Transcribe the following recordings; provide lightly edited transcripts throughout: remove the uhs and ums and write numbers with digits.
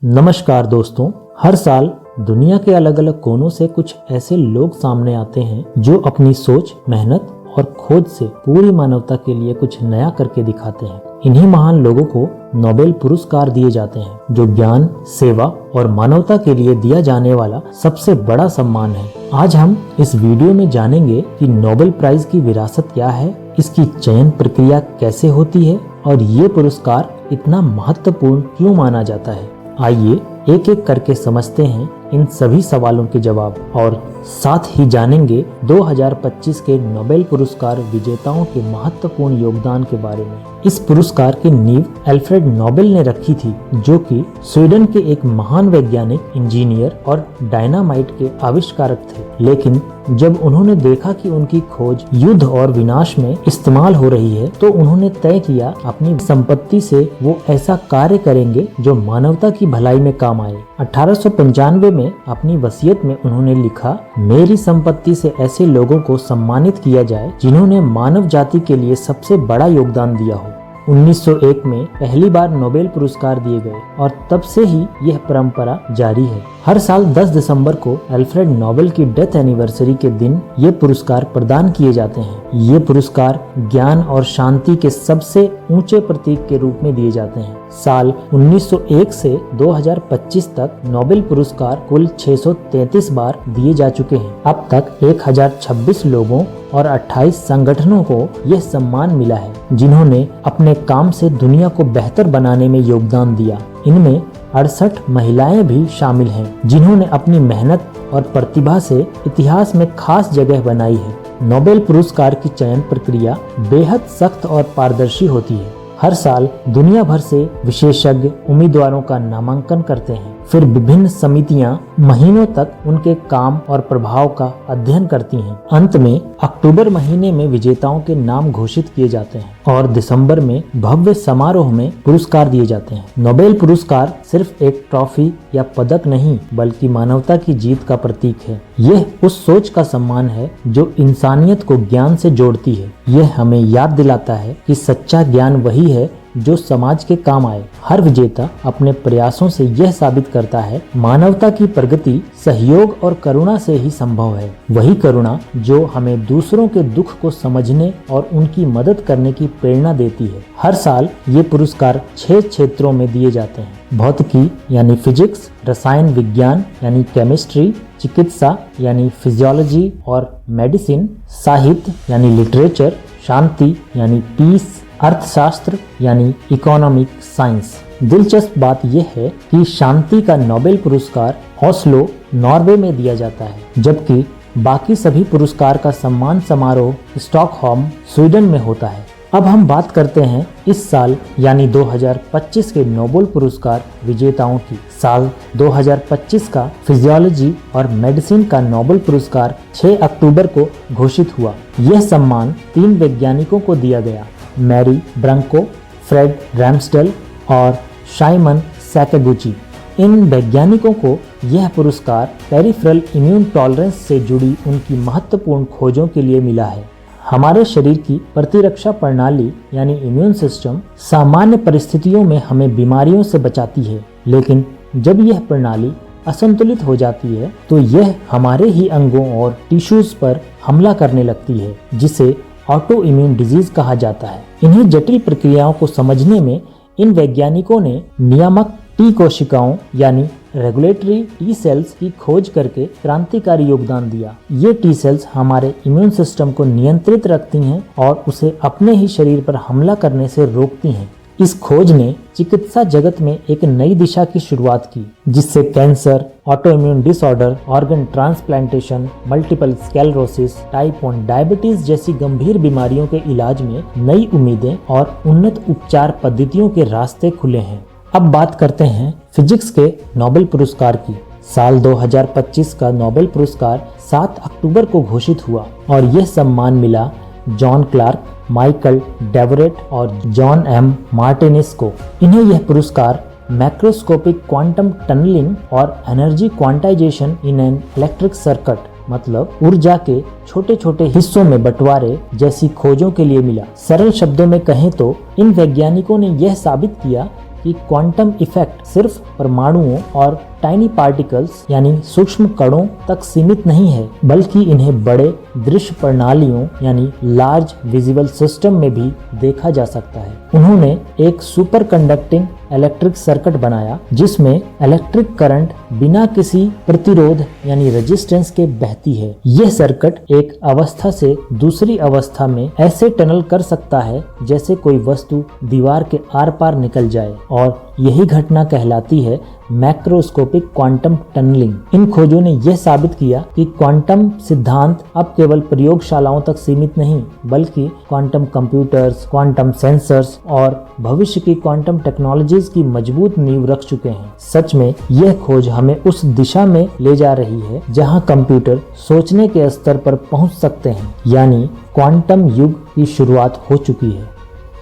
नमस्कार दोस्तों, हर साल दुनिया के अलग अलग कोनों से कुछ ऐसे लोग सामने आते हैं जो अपनी सोच, मेहनत और खोज से पूरी मानवता के लिए कुछ नया करके दिखाते हैं। इन्हीं महान लोगों को नोबेल पुरस्कार दिए जाते हैं, जो ज्ञान, सेवा और मानवता के लिए दिया जाने वाला सबसे बड़ा सम्मान है। आज हम इस वीडियो में जानेंगे कि नोबेल प्राइज की विरासत क्या है, इसकी चयन प्रक्रिया कैसे होती है और ये पुरस्कार इतना महत्वपूर्ण क्यों माना जाता है। आइए एक एक करके समझते हैं इन सभी सवालों के जवाब और साथ ही जानेंगे 2025 के नोबेल पुरस्कार विजेताओं के महत्वपूर्ण योगदान के बारे में। इस पुरस्कार की नींव अल्फ्रेड नोबेल ने रखी थी, जो कि स्वीडन के एक महान वैज्ञानिक, इंजीनियर और डायनामाइट के आविष्कारक थे। लेकिन जब उन्होंने देखा कि उनकी खोज युद्ध और विनाश में इस्तेमाल हो रही है, तो उन्होंने तय किया अपनी संपत्ति से वो ऐसा कार्य करेंगे जो मानवता की भलाई में काम आए। 1895 में अपनी वसीयत में उन्होंने लिखा, मेरी संपत्ति से ऐसे लोगों को सम्मानित किया जाए जिन्होंने मानव जाति के लिए सबसे बड़ा योगदान दिया हो। 1901 में पहली बार नोबेल पुरस्कार दिए गए और तब से ही यह परंपरा जारी है। हर साल 10 दिसंबर को अल्फ्रेड नोबेल की डेथ एनिवर्सरी के दिन ये पुरस्कार प्रदान किए जाते हैं। ये पुरस्कार ज्ञान और शांति के सबसे ऊंचे प्रतीक के रूप में दिए जाते हैं। साल 1901 से 2025 तक नोबेल पुरस्कार कुल 633 बार दिए जा चुके हैं। अब तक 1026 लोगों और 28 संगठनों को यह सम्मान मिला है, जिन्होंने अपने काम से दुनिया को बेहतर बनाने में योगदान दिया। इनमें 68 महिलाएं भी शामिल हैं, जिन्होंने अपनी मेहनत और प्रतिभा से इतिहास में खास जगह बनाई है। नोबेल पुरस्कार की चयन प्रक्रिया बेहद सख्त और पारदर्शी होती है। हर साल दुनिया भर से विशेषज्ञ उम्मीदवारों का नामांकन करते हैं, फिर विभिन्न समितियां महीनों तक उनके काम और प्रभाव का अध्ययन करती हैं। अंत में अक्टूबर महीने में विजेताओं के नाम घोषित किए जाते हैं और दिसंबर में भव्य समारोह में पुरस्कार दिए जाते हैं। नोबेल पुरस्कार सिर्फ एक ट्रॉफी या पदक नहीं, बल्कि मानवता की जीत का प्रतीक है। यह उस सोच का सम्मान है जो इंसानियत को ज्ञान से जोड़ती है। यह हमें याद दिलाता है कि सच्चा ज्ञान वही है जो समाज के काम आए। हर विजेता अपने प्रयासों से यह साबित करता है, मानवता की प्रगति सहयोग और करुणा से ही संभव है। वही करुणा जो हमें दूसरों के दुख को समझने और उनकी मदद करने की प्रेरणा देती है। हर साल ये पुरस्कार 6 क्षेत्रों में दिए जाते हैं: भौतिकी यानी फिजिक्स, रसायन विज्ञान यानी केमिस्ट्री, चिकित्सा यानी फिजियोलॉजी और मेडिसिन, साहित्य यानी लिटरेचर, शांति यानी पीस, अर्थशास्त्र यानी इकोनॉमिक साइंस। दिलचस्प बात यह है कि शांति का नोबेल पुरस्कार ओस्लो, नॉर्वे में दिया जाता है, जबकि बाकी सभी पुरस्कार का सम्मान समारोह स्टॉकहोम, स्वीडन में होता है। अब हम बात करते हैं इस साल यानी 2025 के नोबेल पुरस्कार विजेताओं की। साल 2025 का फिजियोलॉजी और मेडिसिन का नोबेल पुरस्कार 6 अक्टूबर को घोषित हुआ। यह सम्मान 3 वैज्ञानिकों को दिया गया: मैरी ब्रंको, फ्रेड रैम्सडेल और साइमन सैकागुची। इन वैज्ञानिकों को यह पुरस्कार पेरिफेरल इम्यून टॉलरेंस से जुड़ी उनकी महत्वपूर्ण खोजों के लिए मिला है। हमारे शरीर की प्रतिरक्षा प्रणाली यानी इम्यून सिस्टम सामान्य परिस्थितियों में हमें बीमारियों से बचाती है, लेकिन जब यह प्रणाली असंतुलित हो जाती है तो यह हमारे ही अंगों और टिश्यूज पर हमला करने लगती है, जिसे ऑटो इम्यून डिजीज कहा जाता है। इन्हीं जटिल प्रक्रियाओं को समझने में इन वैज्ञानिकों ने नियामक टी कोशिकाओं यानी रेगुलेटरी टी सेल्स की खोज करके क्रांतिकारी योगदान दिया। ये टी सेल्स हमारे इम्यून सिस्टम को नियंत्रित रखती हैं और उसे अपने ही शरीर पर हमला करने से रोकती हैं। इस खोज ने चिकित्सा जगत में एक नई दिशा की शुरुआत की, जिससे cancer, autoimmune disorder, organ transplantation, multiple sclerosis, type 1 diabetes जैसी गंभीर बीमारियों के इलाज में नई उम्मीदें और उन्नत उपचार पद्धतियों के रास्ते खुले हैं। अब बात करते हैं फिजिक्स के नोबेल पुरस्कार की। साल 2025 का नोबेल पुरस्कार 7 अक्टूबर को घोषित हुआ और यह सम्मान मिला जॉन क्लार्क, माइकल डेवरेट और जॉन एम मार्टिनेस को। इन्हें यह पुरस्कार मैक्रोस्कोपिक क्वांटम टनलिंग और energy quantization in an electric circuit, मतलब ऊर्जा के छोटे छोटे हिस्सों में बंटवारे जैसी खोजों के लिए मिला। सरल शब्दों में कहें तो इन वैज्ञानिकों ने यह साबित किया कि क्वांटम इफेक्ट सिर्फ परमाणुओं और टाइनी पार्टिकल्स यानी सूक्ष्म कणों तक सीमित नहीं है, बल्कि इन्हें बड़े दृश्य प्रणालियों यानी लार्ज विजिबल सिस्टम में भी देखा जा सकता है। उन्होंने एक सुपर कंडक्टिंग इलेक्ट्रिक सर्किट बनाया जिसमें इलेक्ट्रिक करंट बिना किसी प्रतिरोध यानी रेजिस्टेंस के बहती है। यह सर्किट एक अवस्था से दूसरी अवस्था में ऐसे टनल कर सकता है जैसे कोई वस्तु दीवार के आर पार निकल जाए, और यही घटना कहलाती है मैक्रोस्कोपिक क्वांटम टनलिंग। इन खोजों ने यह साबित किया कि क्वांटम सिद्धांत अब केवल प्रयोगशालाओं तक सीमित नहीं, बल्कि क्वांटम कंप्यूटर्स, क्वांटम सेंसर्स और भविष्य की क्वांटम टेक्नोलॉजीज की मजबूत नींव रख चुके हैं। सच में यह खोज हमें उस दिशा में ले जा रही है जहां कंप्यूटर सोचने के स्तर पर पहुंच सकते हैं, यानी क्वांटम युग की शुरुआत हो चुकी है।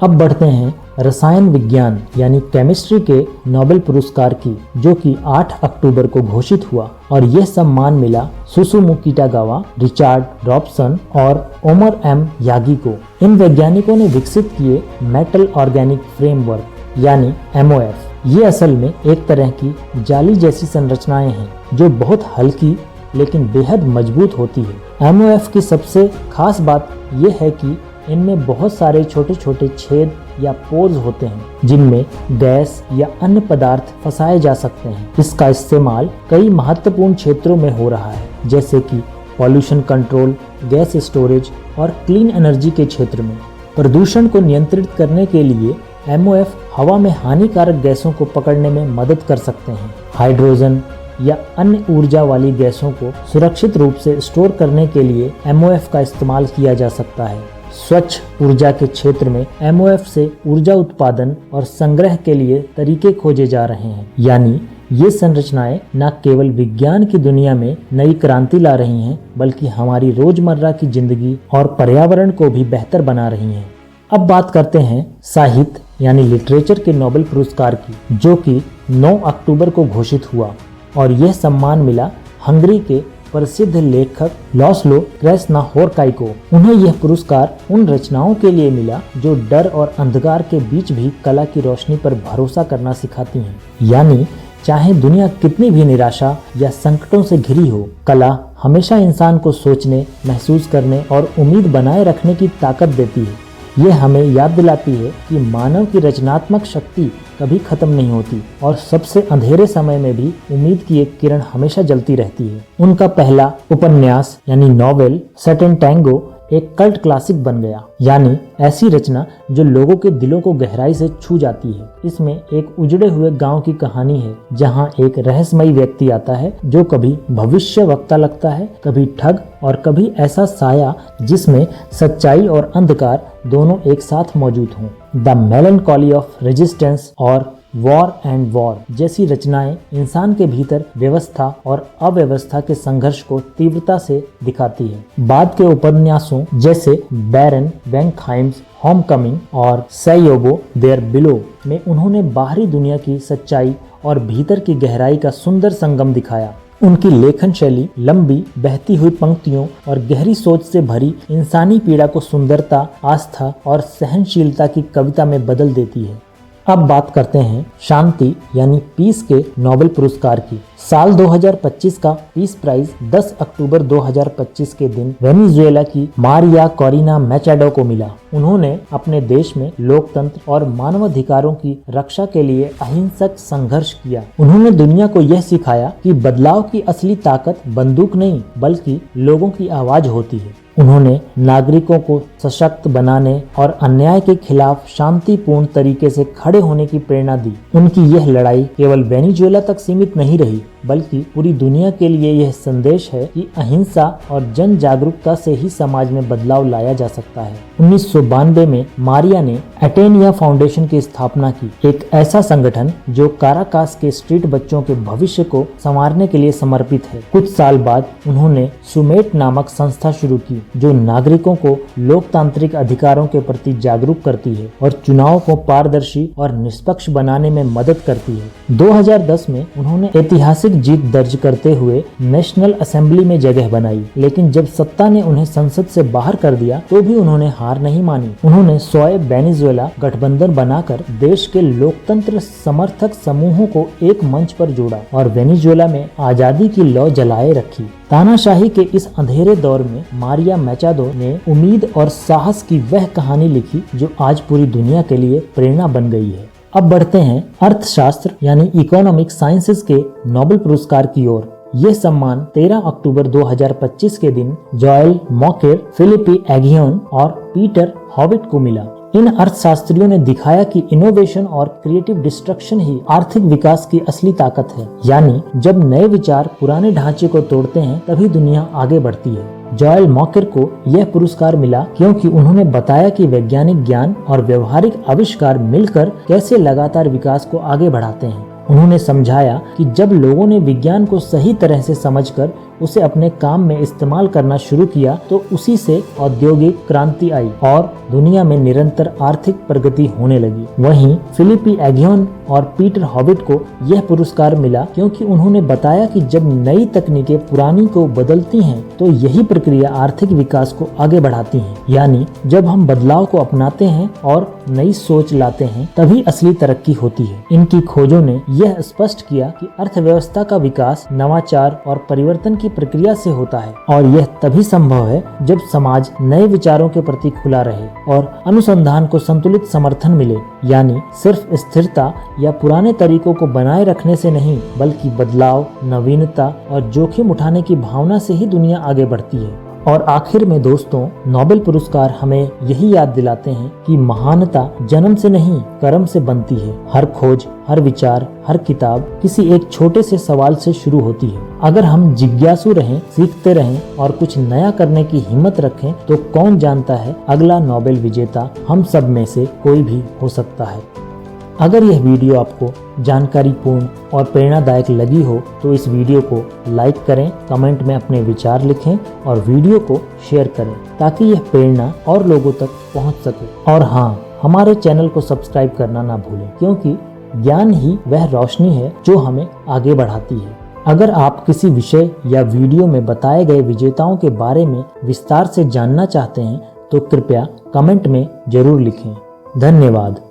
अब बढ़ते हैं रसायन विज्ञान यानी केमिस्ट्री के नोबेल पुरस्कार की, जो कि 8 अक्टूबर को घोषित हुआ, और यह सम्मान मिला सुसुमु किटागावा, रिचर्ड डॉबसन और ओमर एम यागी को। इन वैज्ञानिकों ने विकसित किए मेटल ऑर्गेनिक फ्रेमवर्क यानी MOF। ये असल में एक तरह की जाली जैसी संरचनाएं हैं जो बहुत हल्की लेकिन बेहद मजबूत होती है। MOF की सबसे खास बात यह है कि इनमें बहुत सारे छोटे छोटे छेद या पोर्स होते हैं जिनमें गैस या अन्य पदार्थ फंसाए जा सकते हैं। इसका इस्तेमाल कई महत्वपूर्ण क्षेत्रों में हो रहा है, जैसे कि पॉल्यूशन कंट्रोल, गैस स्टोरेज और क्लीन एनर्जी के क्षेत्र में। प्रदूषण को नियंत्रित करने के लिए MOF हवा में हानिकारक गैसों को पकड़ने में मदद कर सकते हैं। हाइड्रोजन या अन्य ऊर्जा वाली गैसों को सुरक्षित रूप से स्टोर करने के लिए MOF का इस्तेमाल किया जा सकता है। स्वच्छ ऊर्जा के क्षेत्र में MOF से ऊर्जा उत्पादन और संग्रह के लिए तरीके खोजे जा रहे हैं, यानी ये संरचनाएं न केवल विज्ञान की दुनिया में नई क्रांति ला रही हैं, बल्कि हमारी रोजमर्रा की जिंदगी और पर्यावरण को भी बेहतर बना रही हैं। अब बात करते हैं साहित्य यानी लिटरेचर के नोबेल पुरस्कार की, जो कि 9 अक्टूबर को घोषित हुआ, और यह सम्मान मिला हंगरी के प्रसिद्ध लेखक लास्लो क्रेसनाहोरकाई को। उन्हें यह पुरस्कार उन रचनाओं के लिए मिला जो डर और अंधकार के बीच भी कला की रोशनी पर भरोसा करना सिखाती हैं। यानी चाहे दुनिया कितनी भी निराशा या संकटों से घिरी हो, कला हमेशा इंसान को सोचने, महसूस करने और उम्मीद बनाए रखने की ताकत देती है। यह हमें याद दिलाती है कि मानव की रचनात्मक शक्ति कभी खत्म नहीं होती, और सबसे अंधेरे समय में भी उम्मीद की एक किरण हमेशा जलती रहती है। उनका पहला उपन्यास यानी नॉवेल सर्टेन टैंगो एक कल्ट क्लासिक बन गया, यानी ऐसी रचना जो लोगों के दिलों को गहराई से छू जाती है। इसमें एक उजड़े हुए गांव की कहानी है जहां एक रहस्यमयी व्यक्ति आता है जो कभी भविष्य वक्ता लगता है, कभी ठग और कभी ऐसा साया जिसमें सच्चाई और अंधकार दोनों एक साथ मौजूद हों। द मेलनकॉली ऑफ रेजिस्टेंस और वॉर एंड वॉर जैसी रचनाएं इंसान के भीतर व्यवस्था और अव्यवस्था के संघर्ष को तीव्रता से दिखाती है। बाद के उपन्यासों जैसे बैरन वेंकहाइम्स होमकमिंग और सैयोबो देयर बिलो में उन्होंने बाहरी दुनिया की सच्चाई और भीतर की गहराई का सुंदर संगम दिखाया। उनकी लेखन शैली लंबी बहती हुई पंक्तियों और गहरी सोच से भरी इंसानी पीड़ा को सुंदरता, आस्था और सहनशीलता की कविता में बदल देती है। अब बात करते हैं शांति यानी पीस के नोबेल पुरस्कार की। साल 2025 का पीस प्राइज 10 अक्टूबर 2025 के दिन वेनेजुएला की मारिया कोरिना मैचाडो को मिला। उन्होंने अपने देश में लोकतंत्र और मानवाधिकारों की रक्षा के लिए अहिंसक संघर्ष किया। उन्होंने दुनिया को यह सिखाया कि बदलाव की असली ताकत बंदूक नहीं बल्कि लोगों की आवाज होती है। उन्होंने नागरिकों को सशक्त बनाने और अन्याय के खिलाफ शांतिपूर्ण तरीके से खड़े होने की प्रेरणा दी। उनकी यह लड़ाई केवल वेनेजुएला तक सीमित नहीं रही, बल्कि पूरी दुनिया के लिए यह संदेश है कि अहिंसा और जन जागरूकता से ही समाज में बदलाव लाया जा सकता है। 1992 में मारिया ने एटेनिया फाउंडेशन की स्थापना की, एक ऐसा संगठन जो काराकास के स्ट्रीट बच्चों के भविष्य को संवारने के लिए समर्पित है। कुछ साल बाद उन्होंने सुमेट नामक संस्था शुरू की जो नागरिकों को लोकतांत्रिक अधिकारों के प्रति जागरूक करती है और चुनाव को पारदर्शी और निष्पक्ष बनाने में मदद करती है। 2010 में उन्होंने ऐतिहासिक ऐतिहासिक जीत दर्ज करते हुए नेशनल असेंबली में जगह बनाई। लेकिन जब सत्ता ने उन्हें संसद से बाहर कर दिया तो भी उन्होंने हार नहीं मानी। उन्होंने सोए वेनेजुएला गठबंधन बनाकर देश के लोकतंत्र समर्थक समूहों को एक मंच पर जोड़ा और वेनेजुएला में आजादी की लौ जलाए रखी। तानाशाही के इस अंधेरे दौर में मारिया मैचाडो ने उम्मीद और साहस की वह कहानी लिखी जो आज पूरी दुनिया के लिए प्रेरणा बन गई है। अब बढ़ते हैं अर्थशास्त्र यानी इकोनॉमिक साइंसेज के नोबेल पुरस्कार की ओर। यह सम्मान 13 अक्टूबर 2025 के दिन जोएल मॉकेर, फिलिपी एगियोन और पीटर हॉविट को मिला। इन अर्थशास्त्रियों ने दिखाया कि इनोवेशन और क्रिएटिव डिस्ट्रक्शन ही आर्थिक विकास की असली ताकत है। यानी जब नए विचार पुराने ढांचे को तोड़ते हैं तभी दुनिया आगे बढ़ती है। जोएल मॉकेर को यह पुरस्कार मिला क्योंकि उन्होंने बताया कि वैज्ञानिक ज्ञान और व्यवहारिक आविष्कार मिलकर कैसे लगातार विकास को आगे बढ़ाते हैं। उन्होंने समझाया कि जब लोगों ने विज्ञान को सही तरह से समझकर उसे अपने काम में इस्तेमाल करना शुरू किया तो उसी से औद्योगिक क्रांति आई और दुनिया में निरंतर आर्थिक प्रगति होने लगी। वहीं फिलिपी एगियोन और पीटर हॉविट को यह पुरस्कार मिला क्योंकि उन्होंने बताया कि जब नई तकनीकें पुरानी को बदलती हैं तो यही प्रक्रिया आर्थिक विकास को आगे बढ़ाती है। यानी जब हम बदलाव को अपनाते हैं और नई सोच लाते हैं तभी असली तरक्की होती है। इनकी खोजों ने यह स्पष्ट किया कि अर्थव्यवस्था का विकास नवाचार और परिवर्तन की प्रक्रिया से होता है और यह तभी संभव है जब समाज नए विचारों के प्रति खुला रहे और अनुसंधान को संतुलित समर्थन मिले। यानी सिर्फ स्थिरता या पुराने तरीकों को बनाए रखने से नहीं बल्कि बदलाव, नवीनता और जोखिम उठाने की भावना से ही दुनिया आगे बढ़ती है। और आखिर में दोस्तों, नोबेल पुरस्कार हमें यही याद दिलाते हैं कि महानता जन्म से नहीं कर्म से बनती है। हर खोज, हर विचार, हर किताब किसी एक छोटे से सवाल से शुरू होती है। अगर हम जिज्ञासु रहें, सीखते रहें और कुछ नया करने की हिम्मत रखें तो कौन जानता है अगला नोबेल विजेता हम सब में से कोई भी हो सकता है। अगर यह वीडियो आपको जानकारीपूर्ण और प्रेरणादायक लगी हो तो इस वीडियो को लाइक करें, कमेंट में अपने विचार लिखें और वीडियो को शेयर करें ताकि यह प्रेरणा और लोगों तक पहुंच सके। और हाँ, हमारे चैनल को सब्सक्राइब करना ना भूलें क्योंकि ज्ञान ही वह रोशनी है जो हमें आगे बढ़ाती है। अगर आप किसी विषय या वीडियो में बताए गए विजेताओं के बारे में विस्तार से जानना चाहते हैं तो कृपया कमेंट में जरूर लिखें। धन्यवाद।